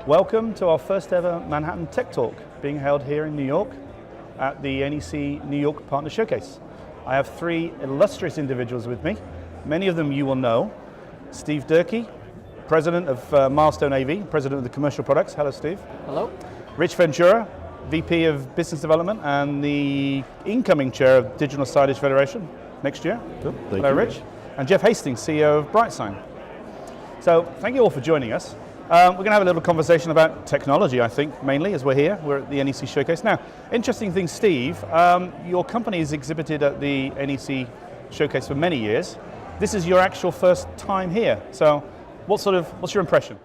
Welcome to our first ever Manhattan Tech Talk, being held here in New York at the NEC New York Partner Showcase. I have three illustrious individuals with me. Many of them you will know. Steve Durkee, President of Milestone AV, President of the Commercial Products. Hello, Steve. Hello. Rich Ventura, VP of Business Development and the incoming Chair of Digital Signage Federation next year. Good. Hello, Rich. And Jeff Hastings, CEO of BrightSign. So thank you all for joining us. We're going to have a little conversation about technology, I think, mainly, as we're here. We're at the NEC Showcase. Now, interesting thing, Steve, your company has exhibited at the NEC Showcase for many years. This is your actual first time here. So what's your impression?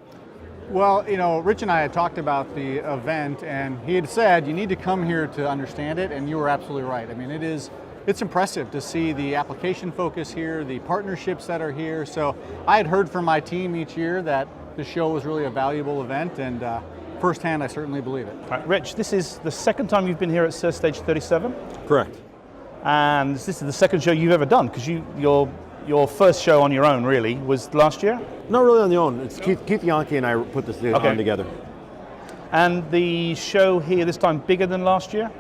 Well, you know, Rich and I had talked about the event, and he had said you need to come here to understand it, and you were absolutely right. I mean, it's impressive to see the application focus here, the partnerships that are here. So I had heard from my team each year that the show was really a valuable event, and firsthand, I certainly believe it. Right, Rich, this is the second time you've been here at Sur Stage 37? Correct. And this is the second show you've ever done, because your first show on your own, really, was last year? Not really on the own. It's Keith Yankee and I put this on together. And the show here this time bigger than last year?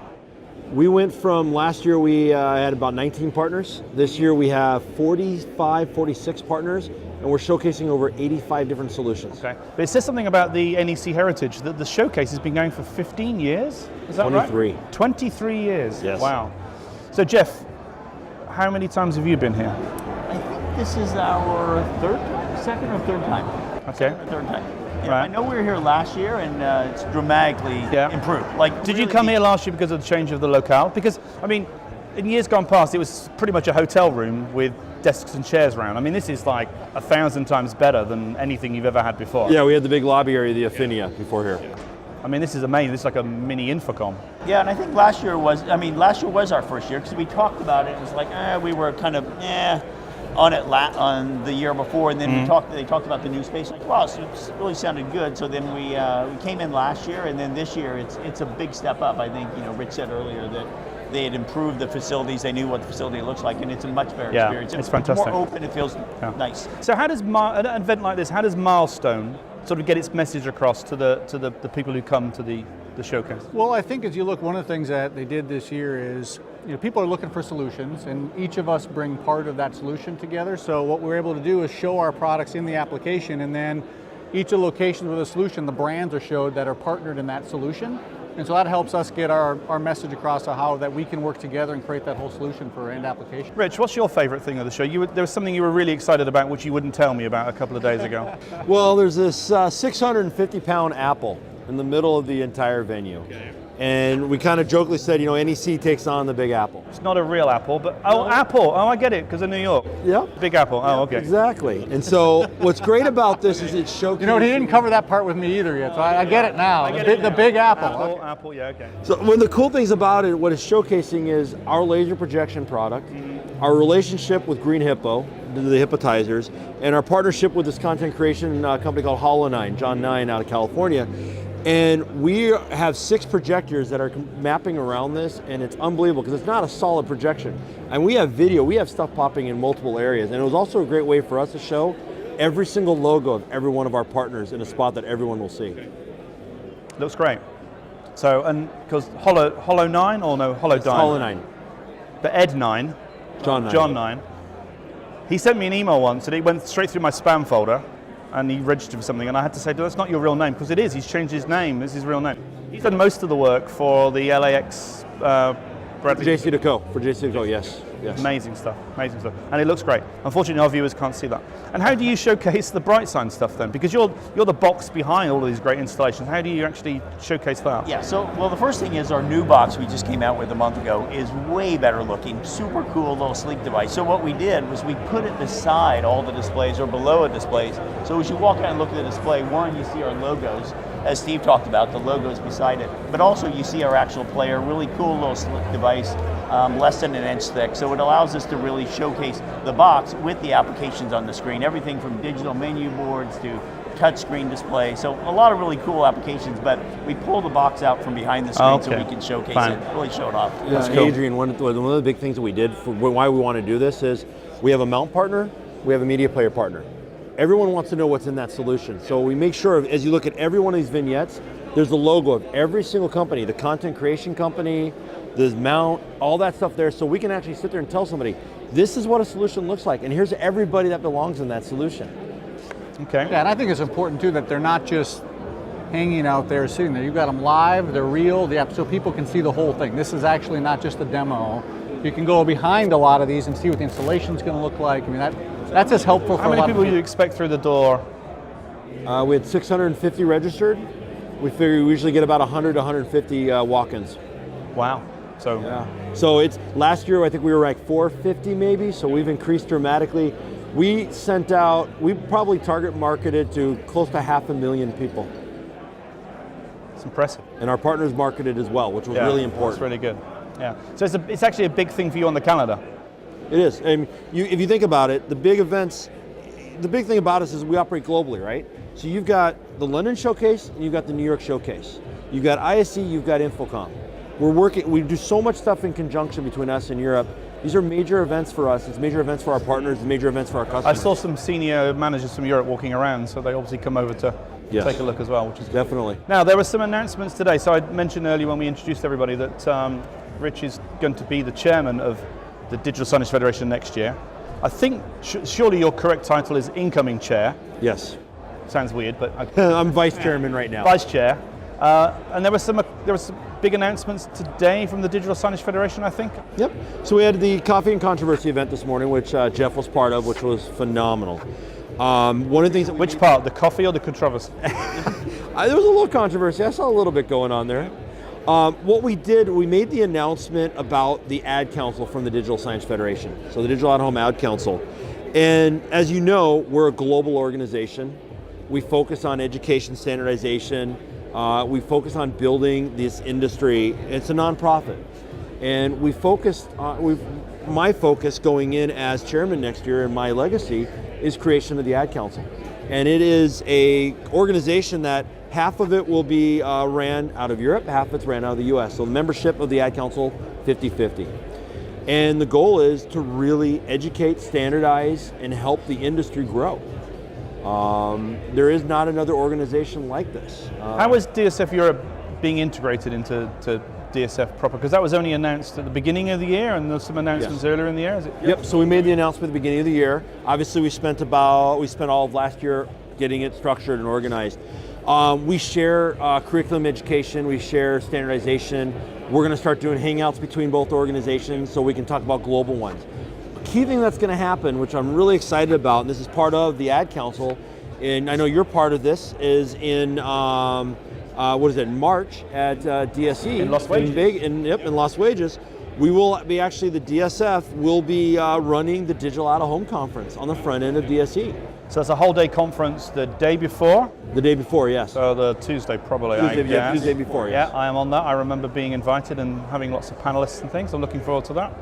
We went from last year we had about 19 partners. This year we have 45, 46 partners, and we're showcasing over 85 different solutions. Okay. But it says something about the NEC heritage, that the showcase has been going for 15 years? Is that 23. Right? 23 years? Yes. Wow. So Jeff, how many times have you been here? I think this is our second or third time. Okay. Second or third time. Yeah, Right. I know we were here last year, and it's dramatically improved. Like, Did you come here last year because of the change of the locale? Because, I mean, in years gone past, it was pretty much a hotel room with desks and chairs around. I mean, this is like 1,000 times better than anything you've ever had before. Yeah, we had the big lobby area, the Affinia, before here. I mean, this is amazing. This is like a mini Infocom. Yeah, and I think last year was our first year, because we talked about it. It was like, we were kind of, on it on the year before, and then they talked about the new space. Like, wow, so it really sounded good. So then we came in last year, and then this year it's a big step up. I think Rich said earlier that they had improved the facilities. They knew what the facility looks like, and it's a much better experience. It's fantastic. More open. It feels nice. So how does an event like this? How does Milestone sort of get its message across to the people who come to the showcase? Well, I think as you look, one of the things that they did this year is, people are looking for solutions, and each of us bring part of that solution together. So what we're able to do is show our products in the application, and then each of the locations with a solution, the brands are showed that are partnered in that solution. And so that helps us get our message across to how that we can work together and create that whole solution for end application. Rich, what's your favorite thing of the show? There was something you were really excited about which you wouldn't tell me about a couple of days ago. Well, there's this 650-pound apple in the middle of the entire venue. Okay. And we kind of jokingly said, NEC takes on the Big Apple. It's not a real apple, but Apple. Oh, I get it, because of New York. Yeah. Big Apple. Oh, okay. Exactly. And so what's great about this is it showcases. You know what? He didn't cover that part with me either yet, so I get it now. The Big Apple. Apple, yeah, okay. So one of the cool things about it, what it's showcasing is our laser projection product, our relationship with Green Hippo, the Hippotizers, and our partnership with this content creation company called Hollow9, John 9 out of California. And we have 6 projectors that are mapping around this, and it's unbelievable because it's not a solid projection. And we have video, we have stuff popping in multiple areas. And it was also a great way for us to show every single logo of every one of our partners in a spot that everyone will see. Looks great. So, and because Hollow 9 or no, Hollow 9? Hollow 9. The Ed 9. John 9. He sent me an email once and it went straight through my spam folder. And he registered for something, and I had to say, that's not your real name, because it is. He's changed his name. This is his real name. He's done most of the work for the LAX Bradley. JC2Co, for JC2Co, yes. Amazing stuff, and it looks great. Unfortunately, our viewers can't see that. And how do you showcase the BrightSign stuff then? Because you're the box behind all of these great installations. How do you actually showcase that? Yeah, so, the first thing is our new box we just came out with a month ago is way better looking, super cool little sleek device. So what we did was we put it beside all the displays or below a displays. So as you walk out and look at the display, one, you see our logos, as Steve talked about, the logos beside it. But also you see our actual player, really cool little slick device, less than an inch thick. So it allows us to really showcase the box with the applications on the screen, everything from digital menu boards to touchscreen display. So a lot of really cool applications, but we pull the box out from behind the screen so we can showcase it, really show it off. Yeah, cool. Adrian, one of the big things that we did for why we want to do this is we have a mount partner, we have a media player partner. everyone wants to know what's in that solution. So we make sure, as you look at every one of these vignettes, there's the logo of every single company, the content creation company, the mount, all that stuff there, so we can actually sit there and tell somebody, this is what a solution looks like, and here's everybody that belongs in that solution. Okay. Yeah, and I think it's important too that they're not just hanging out there, sitting there. You've got them live, they're real, so people can see the whole thing. This is actually not just a demo. You can go behind a lot of these and see what the installation's going to look like. I mean, that's as helpful for How a many lot people of do you expect through the door? We had 650 registered. We figure we usually get about 100 to 150 walk-ins. Wow. So Yeah. So it's last year I think we were like 450 maybe. So we've increased dramatically. We sent out. We probably target marketed to close to 500,000 people, it's impressive. and our partners marketed as well, which was really important. That's really good. Yeah. So it's actually a big thing for you on the calendar. It is. And if you think about it, the big events, the big thing about us is we operate globally, right? So you've got the London Showcase and you've got the New York Showcase. You've got ISE, you've got Infocom. We do so much stuff in conjunction between us and Europe. These are major events for us. It's major events for our partners, major events for our customers. I saw some senior managers from Europe walking around, so they obviously come over to take a look as well, which is good. Definitely. Now, there were some announcements today. So I mentioned earlier when we introduced everybody that Rich is going to be the chairman of the Digital Signage Federation next year. I think, surely your correct title is incoming chair. Yes. Sounds weird, but I'm vice chairman right now. vice chair. And there were some big announcements today from the Digital Signage Federation, I think. Yep. So we had the Coffee and Controversy event this morning, which Jeff was part of, which was phenomenal. One of the things that Which part, the coffee or the controversy? there was a little controversy. I saw a little bit going on there. What we did, we made the announcement about the Ad Council from the Digital Signage Federation, so the Digital At-Home Ad Council. And as you know, we're a global organization. We focus on education standardization. We focus on building this industry. It's a nonprofit. And we focused, my focus going in as chairman next year and my legacy is creation of the Ad Council. And it is a organization that half of it will be ran out of Europe, half of it's ran out of the US. So the membership of the Ad Council, 50-50. And the goal is to really educate, standardize, and help the industry grow. There is not another organization like this. How is DSF Europe being integrated into DSF proper? Because that was only announced at the beginning of the year, and there's some announcements earlier in the year. Is it? Yep. So we made the announcement at the beginning of the year. Obviously, we spent all of last year getting it structured and organized. We share curriculum education. We share standardization. We're going to start doing hangouts between both organizations so we can talk about global ones. Key thing that's going to happen, which I'm really excited about, and this is part of the Ad Council, and I know you're part of this, is in March at DSE in Las Vegas. In Las Vegas. We will be the DSF will be running the Digital Out of Home conference on the front end of DSE. So it's a whole day conference the day before? The day before, yes. So the Tuesday probably, Tuesday before, yes. Yeah, I am on that. I remember being invited and having lots of panelists and things. I'm looking forward to that.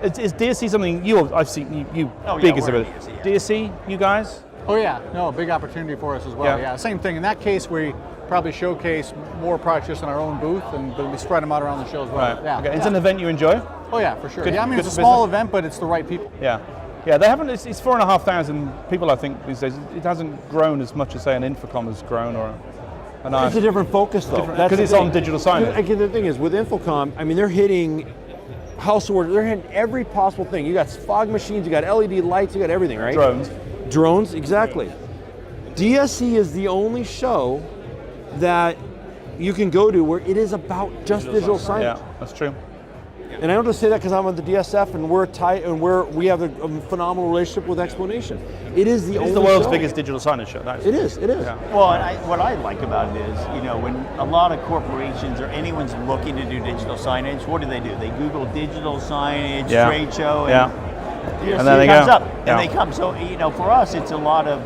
Is DSE something I've seen you big as a DSE, you guys? Oh yeah, no, big opportunity for us as well. Yeah, same thing. In that case, we probably showcase more products just in our own booth, and we spread them out around the show as well. Right. Yeah. Okay. It's an event you enjoy? Oh yeah, for sure. Good, I mean, it's a small event, but it's the right people. Yeah. Yeah, they haven't. It's 4,500 people, I think, these days. It hasn't grown as much as say an Infocom has grown, or it's a different focus though. Because it's on digital signage. The thing is, with Infocom, I mean, they're hitting household. They're hitting every possible thing. You got fog machines, you got LED lights, you got everything, right? Drones, exactly. DSE is the only show that you can go to where it is about just digital signage. Yeah, that's true. And I don't just say that because I'm on the DSF and we're tight and we have a phenomenal relationship with Explanation. It is the only world's show. biggest digital signage show. It is. Yeah. Well, what I like about it is, when a lot of corporations or anyone's looking to do digital signage, what do? They Google digital signage, trade show, and then they comes go. up, and they come. So, for us, it's a lot of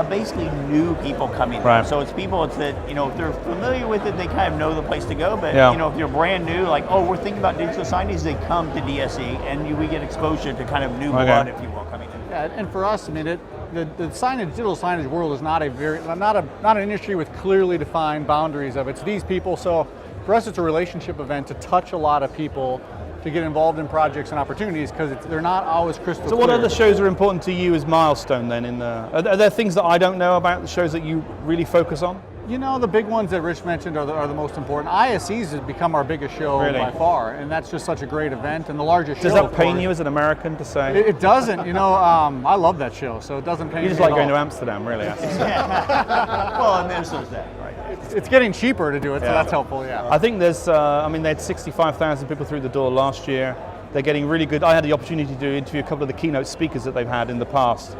basically new people coming in. So it's people that, if they're familiar with it, they kind of know the place to go. But, if you're brand new, like, we're thinking about digital signage, they come to DSE and we get exposure to kind of new blood, if you will, coming in. Yeah, and for us, I mean, the digital signage world is not an industry with clearly defined boundaries of it. It's these people. So for us, it's a relationship event to touch a lot of people, to get involved in projects and opportunities because they're not always crystal So clear. what other shows are important to you as milestone then? Are there things that I don't know about the shows that you really focus on? You know, the big ones that Rich mentioned are the most important. ISEs has become our biggest show Really? by far, and that's just such a great event and the largest Does show. that pain you as an American to say? It doesn't. You know, I love that show, so it doesn't pain You just me like at going to all. Amsterdam, really. Well, and there's that, right? It's getting cheaper to do it, so Yeah. that's helpful. Yeah. I think there's, they had 65,000 people through the door last year. They're getting really good. I had the opportunity to interview a couple of the keynote speakers that they've had in the past.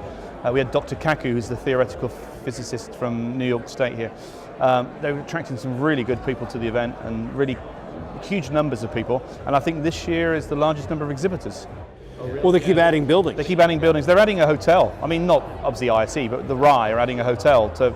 We had Dr. Kaku, who's the theoretical physicist from New York State here. They were attracting some really good people to the event and really huge numbers of people. And I think this year is the largest number of exhibitors. Well, they keep adding buildings. They keep adding buildings. They're adding a hotel. I mean, not obviously ISE, but the RAI are adding a hotel to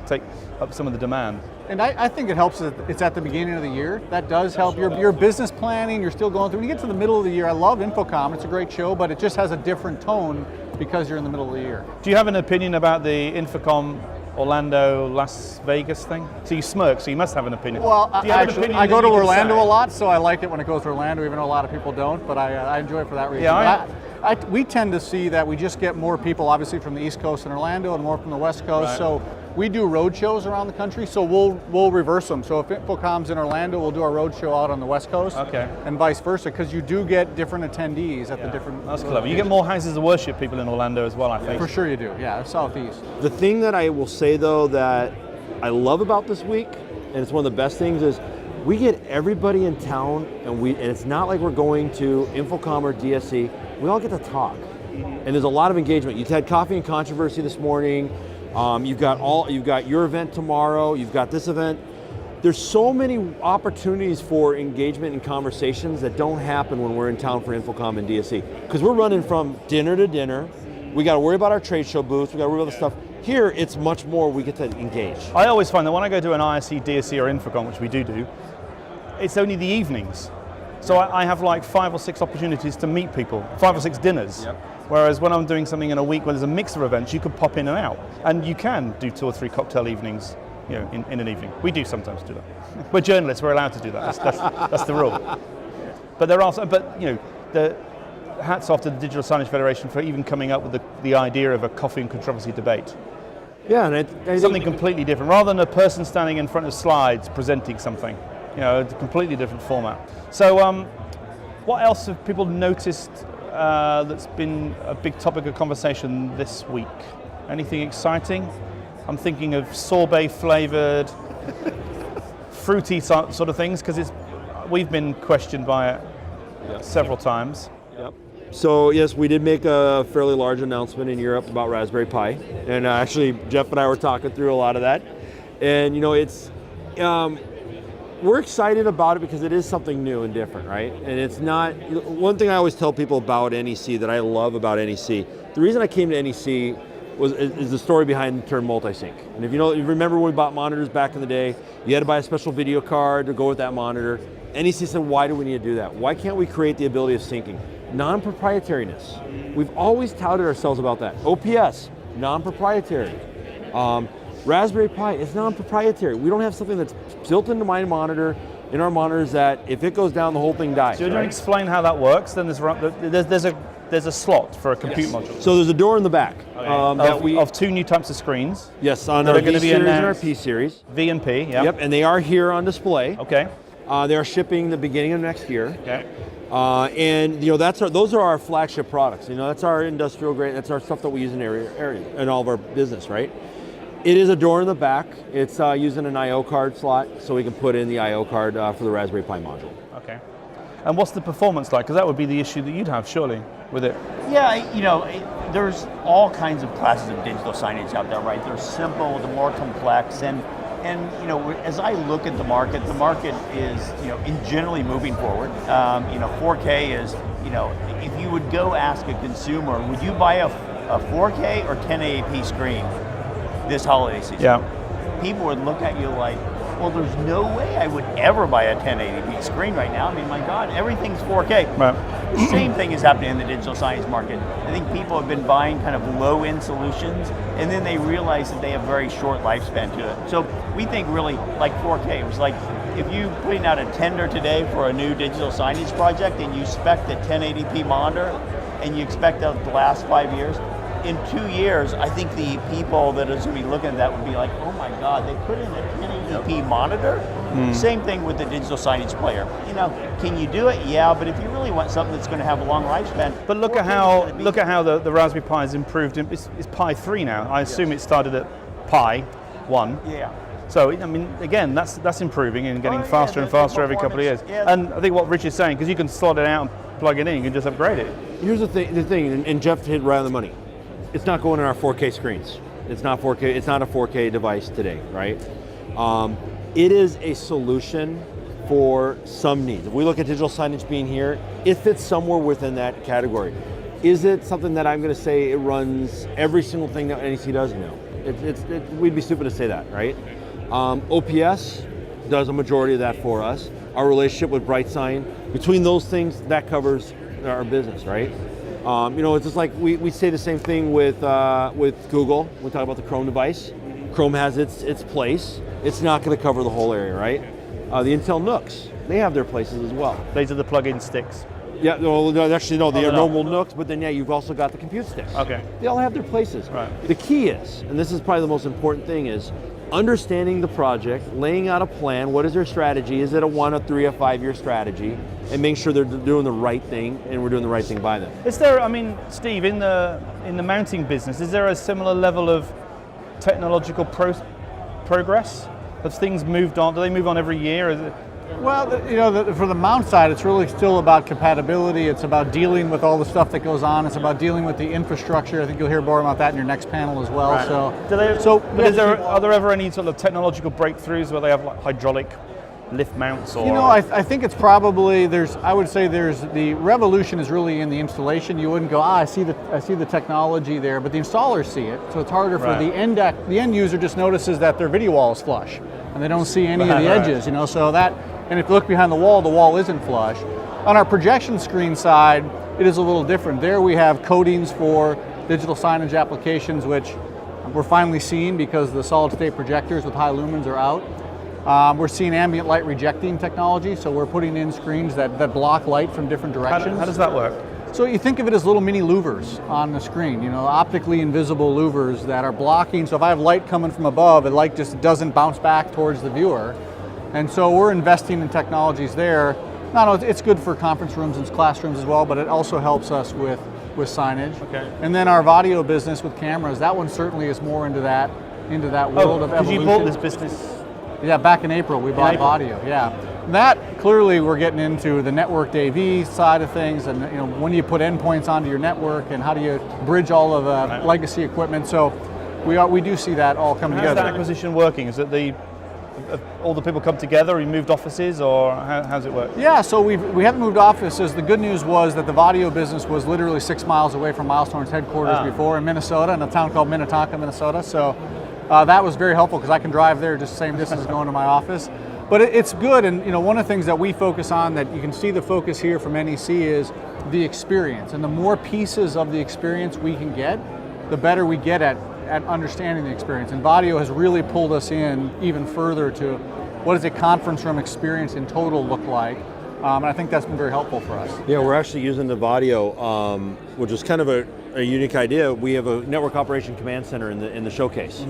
take up some of the demand. And I think it helps that it's at the beginning of the year. That does help your business planning. You're still going through. When you get to the middle of the year, I love InfoComm. It's a great show, but it just has a different tone because you're in the middle of the year. Do you have an opinion about the Infocom Orlando Las Vegas thing? So you smirk, so you must have an opinion. Well, Do you have an opinion I that go to you can Orlando say? a lot, so I like it when it goes to Orlando, even though a lot of people don't, but I enjoy it for that reason. Yeah, But we tend to see that we just get more people, obviously, from the East Coast in Orlando and more from the West Coast. Right. So we do road shows around the country, so we'll reverse them. So if InfoComm's in Orlando, we'll do our road show out on the West Coast, Okay. and vice versa, because you do get different attendees at the different. That's clever. You get more houses of worship people in Orlando as well, I think. For sure you do, yeah, Southeast. The thing that I will say though that I love about this week, and it's one of the best things, is we get everybody in town, and it's not like we're going to InfoComm or DSC. We all get to talk, and there's a lot of engagement. You've had Coffee and Controversy this morning. You've got your event tomorrow. You've got this event. There's so many opportunities for engagement and conversations that don't happen when we're in town for InfoComm and DSC, because we're running from dinner to dinner. We got to worry about our trade show booths. We got to worry about the stuff. Here, it's much more we get to engage. I always find that when I go to an ISE, DSC, or Infocom, which we do, it's only the evenings. So I have like 5 or 6 opportunities to meet people, 5 or 6 dinners. Yep. Whereas when I'm doing something in a week where there's a mix of events, you could pop in and out. And you can do 2 or 3 cocktail evenings, you know, in an evening. We do sometimes do that. We're journalists, we're allowed to do that. That's the rule. But there are, the hats off to the Digital Signage Federation for even coming up with the idea of a coffee and controversy debate. Yeah, and I Something think completely different, rather than a person standing in front of slides presenting something. You know, it's a completely different format. So, what else have people noticed that's been a big topic of conversation this week? Anything exciting? I'm thinking of sorbet flavored, fruity sort of things, because we've been questioned by it several times. Yep. So yes, we did make a fairly large announcement in Europe about Raspberry Pi, and actually Jeff and I were talking through a lot of that, and it's we're excited about it because it is something new and different, right? And it's not, one thing I always tell people about NEC that I love about NEC, the reason I came to NEC is the story behind the term multi-sync. And if you remember when we bought monitors back in the day, you had to buy a special video card to go with that monitor. NEC said, why do we need to do that? Why can't we create the ability of syncing? Non-proprietariness. We've always touted ourselves about that. OPS, non-proprietary. Raspberry Pi is non-proprietary. We don't have something that's built into my monitor, in our monitors, that if it goes down, the whole thing dies. So you want to explain how that works? Then there's a slot for a compute module. So there's a door in the back. Of 2 new types of screens. Yes, on that our are going V to be series and our announced. P series. V and P, yeah. Yep, and they are here on display. Okay. They are shipping the beginning of next year. Okay. And those are our flagship products. That's our industrial grade. That's our stuff that we use in in all of our business, right? It is a door in the back. It's using an I/O card slot, so we can put in the I/O card for the Raspberry Pi module. Okay. And what's the performance like? Because that would be the issue that you'd have, surely, with it. Yeah, there's all kinds of classes of digital signage out there, right? They're simple, they're more complex, and as I look at the market is, generally moving forward. 4K is, if you would go ask a consumer, would you buy a 4K or 1080p screen this holiday season? Yeah. People would look at you like, well, there's no way I would ever buy a 1080p screen right now. I mean, my God, everything's 4K. Right. The same thing is happening in the digital signage market. I think people have been buying kind of low-end solutions, and then they realize that they have very short lifespan to it. So we think really like 4K. It was like if you putting out a tender today for a new digital signage project and you spec a 1080p monitor and you expect that to last 5 years, in 2 years, I think the people that is going to be looking at that would be like, oh my God, they put in a 1080p monitor? Same thing with the digital signage player. You know, can you do it? Yeah, but if you really want something that's going to have a long lifespan. But look at how the Raspberry Pi has improved. It's Pi 3 now. I assume it started at Pi 1. Yeah. So I mean, again, that's improving and getting Oh, yeah, faster and faster every couple of years. performance, yeah. And I think what Rich is saying, because you can slot it out and plug it in, you can just upgrade it. Here's the thing, and Jeff hit right on the money. It's not going in our 4K screens. It's not 4K. It's not a 4K device today, right? It is a solution for some needs. If we look at digital signage being here, it fits somewhere within that category. Is it something that I'm going to say it runs every single thing that NEC does? No. We'd be stupid to say that, right? OPS does a majority of that for us. Our relationship with BrightSign, between those things, that covers our business, right? You know, it's just like we say the same thing with Google. We talk about the Chrome device. Chrome has its place. It's not going to cover the whole area, right? The Intel NUCs, they have their places as well. These are the plug-in sticks. Yeah, no, actually no, they are they're not. normal NUCs, but then yeah, you've also got the compute sticks. Okay. They all have their places. Right. The key is, and this is probably the most important thing, is understanding the project, laying out a plan. What is their strategy? Is it a 1, a 3, a 5-year strategy? And making sure they're doing the right thing and we're doing the right thing by them. Is there, I mean, Steve, in the mounting business, is there a similar level of technological progress? Have things moved on? Do they move on every year? Is it? Well, you know, for the mount side, it's really still about compatibility. It's about dealing with all the stuff that goes on. It's about dealing with the infrastructure. I think you'll hear more about that in your next panel as well. Right. So, Are there ever any sort of technological breakthroughs where they have like hydraulic lift mounts? Or you know, I think it's probably I would say the revolution is really in the installation. You wouldn't go, I see the technology there, but the installers see it. So it's harder for the end user just notices that their video wall is flush and they don't see any of the edges. You know, so that. And if you look behind the wall isn't flush. On our projection screen side, it is a little different. There we have coatings for digital signage applications, which we're finally seeing because the solid state projectors with high lumens are out. We're seeing ambient light rejecting technology, so we're putting in screens that block light from different directions. How does that work? So you think of it as little mini louvers on the screen, you know, optically invisible louvers that are blocking. So if I have light coming from above, the light just doesn't bounce back towards the viewer. And so we're investing in technologies there. Not only it's good for conference rooms and classrooms as well, but it also helps us with signage. Okay. And then our audio business with cameras, that one certainly is more into that world of evolution. Because you bought this business. Yeah, back in April we bought audio. Yeah, that clearly we're getting into the networked AV side of things, and you know, when do you put endpoints onto your network, and how do you bridge all of the legacy equipment? So we do see that all come together. How's that acquisition working? Is it all the people come together? You moved offices, or how's it work? Yeah, so we haven't moved offices. The good news was that the audio business was literally 6 miles away from Milestone's headquarters before in Minnesota, in a town called Minnetonka, Minnesota. So that was very helpful because I can drive there just the same distance as going to my office. But it's good, and you know, one of the things that we focus on, that you can see the focus here from NEC, is the experience. And the more pieces of the experience we can get, the better we get at understanding the experience. And Vadio has really pulled us in even further to what does a conference room experience in total look like. And I think that's been very helpful for us. Yeah, we're actually using the Vadio, which is kind of a unique idea. We have a network operation command center in the showcase,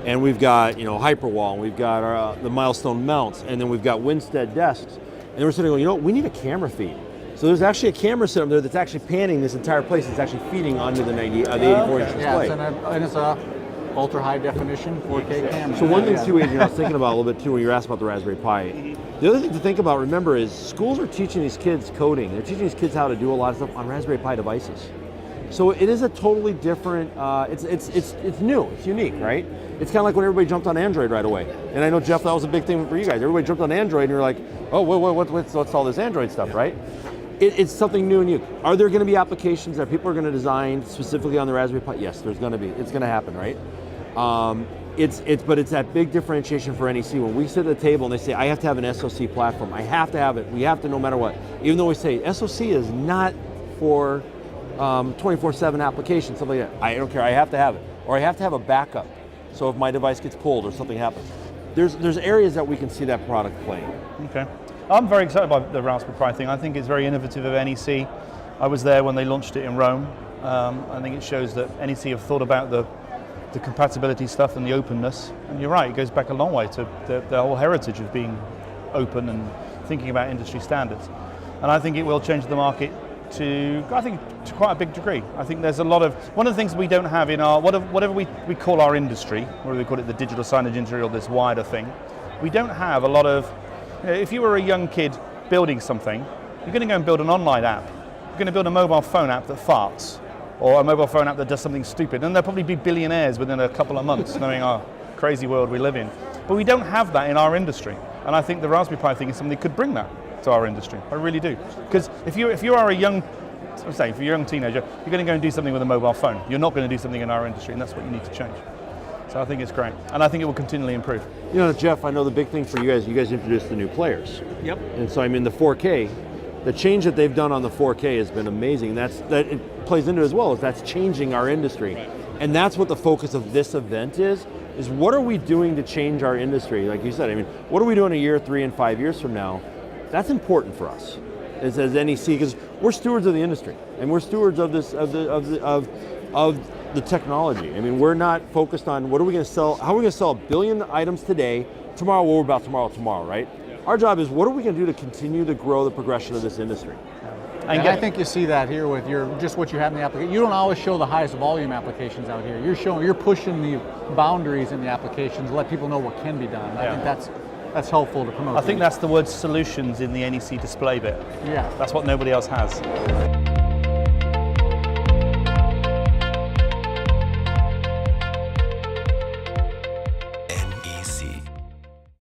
and we've got Hyperwall, and we've got our, the Milestone mounts, and then we've got Winstead desks. And we're sitting going, we need a camera feed. So there's actually a camera set up there that's actually panning this entire place. It's actually feeding onto the 84-inch display. Yeah, and it's a ultra high definition 4K camera. So one thing too, Adrian, I was thinking about a little bit too when you were asked about the Raspberry Pi. The other thing to think about, remember, is schools are teaching these kids coding. They're teaching these kids how to do a lot of stuff on Raspberry Pi devices. So it is a totally different. It's new. It's unique, right? It's kind of like when everybody jumped on Android right away. And I know, Jeff, that was a big thing for you guys. Everybody jumped on Android, and you're like, oh, what's all this Android stuff, right? It's something new and unique. Are there going to be applications that people are going to design specifically on the Raspberry Pi? Yes, there's going to be. It's going to happen, right? But it's that big differentiation for NEC. When we sit at the table and they say, I have to have an SoC platform, I have to have it. We have to, no matter what. Even though we say SoC is not for 24/7 applications, something like that. I don't care. I have to have it, or I have to have a backup. So if my device gets pulled or something happens. there's areas that we can see that product playing. Okay. I'm very excited by the Raspberry Pi thing. I think it's very innovative of NEC. I was there when they launched it in Rome. I think it shows that NEC have thought about the compatibility stuff and the openness. And you're right, it goes back a long way to the whole heritage of being open and thinking about industry standards. And I think it will change the market to quite a big degree. I think there's a lot of, one of the things we don't have in our, whatever we call our industry, whether we call it the digital signage industry or this wider thing, we don't have a lot of, if you were a young kid building something, you're going to go and build an online app. You're going to build a mobile phone app that farts, or a mobile phone app that does something stupid, and they'll probably be billionaires within a couple of months, knowing our crazy world we live in. But we don't have that in our industry, and I think the Raspberry Pi thing is something that could bring that to our industry. I really do. Because if you are a young, say, if you're a young teenager, you're going to go and do something with a mobile phone. You're not going to do something in our industry, and that's what you need to change. So I think it's great, and I think it will continually improve. You know, Jeff, I know the big thing for you guys introduced the new players. Yep. And so, I mean, the 4K, the change that they've done on the 4K has been amazing. That it plays into it as well, is that's changing our industry. Right. And that's what the focus of this event is what are we doing to change our industry? Like you said, I mean, what are we doing a year, 3 and 5 years from now? That's important for us as NEC, because we're stewards of the industry, and we're stewards of this of the technology. I mean, we're not focused on what are we going to sell, how are we going to sell 1 billion items today, tomorrow what we're about tomorrow, right? Our job is what are we going to do to continue to grow the progression of this industry? And I think you see that here with just what you have in the application. You don't always show the highest volume applications out here. You're pushing the boundaries in the applications to let people know what can be done. I think that's helpful to promote. I think that's the word solutions in the NEC display bit. Yeah. That's what nobody else has.